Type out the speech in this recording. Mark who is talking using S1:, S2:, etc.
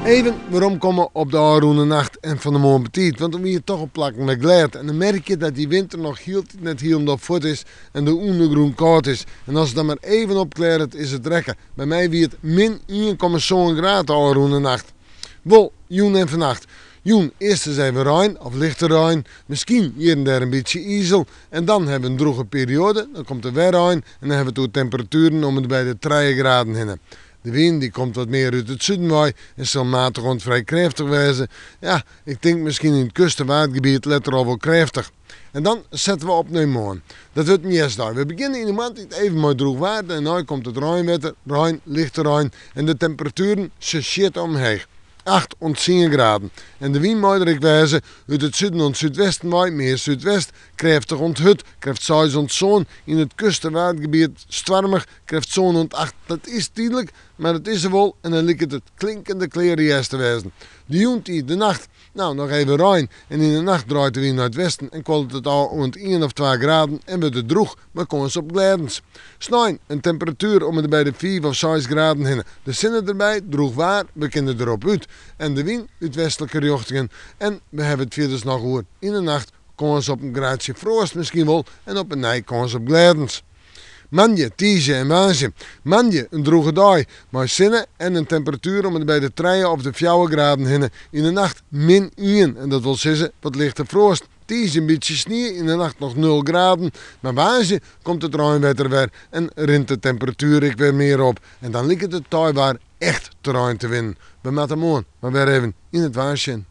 S1: Even waarom komen op de Aroene nacht en van de morgen petit. Want dan moet je toch op plakken met glijdt. En dan merk je dat die winter nog net helemaal op voet is en de ondergroen koud is. En als het dan maar even opklaart is het rekken. Bij mij wie het min 1,7 graden de Aroene nacht. Wel, joen en vannacht. Joen, eerst eens even rein of lichte rein. Misschien hier en daar een beetje ijzel. En dan hebben we een droge periode. Dan komt er weer rein. En dan hebben we door temperaturen om het bij de 3 graden heen. De wind die komt wat meer uit het zuiden en zal matig rond vrij krachtig wezen. Ja, ik denk misschien in het kust- en waardgebied letter al wel krachtig. En dan zetten we op naar morgen. Dat wordt eenjesdag. We beginnen in de maand even met droog water en nu komt het regenwetter, rein, lichte rein en de temperaturen ze shit omheen. 8 tot 10 graden. En de wind moet ik wijzen uit het zuiden en zuidwesten waait, meer zuidwest, krachtig onthut, krijgt 6 ont zon, in het kust- en waardgebied stormig, krijgt zon ont 8. Dat is tijdelijk, maar het is er wel en dan lijkt het klinkende kleren te wezen. De joentie, de nacht, nou nog even rein en in de nacht draait de wind naar het westen en kwalt het al rond 1 of 2 graden en wordt het droog, maar kans op glijdens. Snijn, een temperatuur om het bij de 4 of 6 graden heen. De zinnen erbij, droog waar, we kunnen erop uit. En de wind uit westelijke richtingen. En we hebben het verder nog hoor. In de nacht kans op een graadje frost misschien wel en op een nij kans op glijdens. Manje, tiege en maandje. Manje, een droge dag, maar zinnen en een temperatuur om het bij de 3 of de 4 graden heen. In de nacht min 1 en dat wil zeggen wat lichte frost. Tiege een beetje sneeuw, in de nacht nog 0 graden. Maar waanzin komt het regenwetter weer en rint de temperatuur ik weer meer op. En dan lijkt het tijd waar echt terrein te winnen. We maken morgen maar weer even in het waarsjen.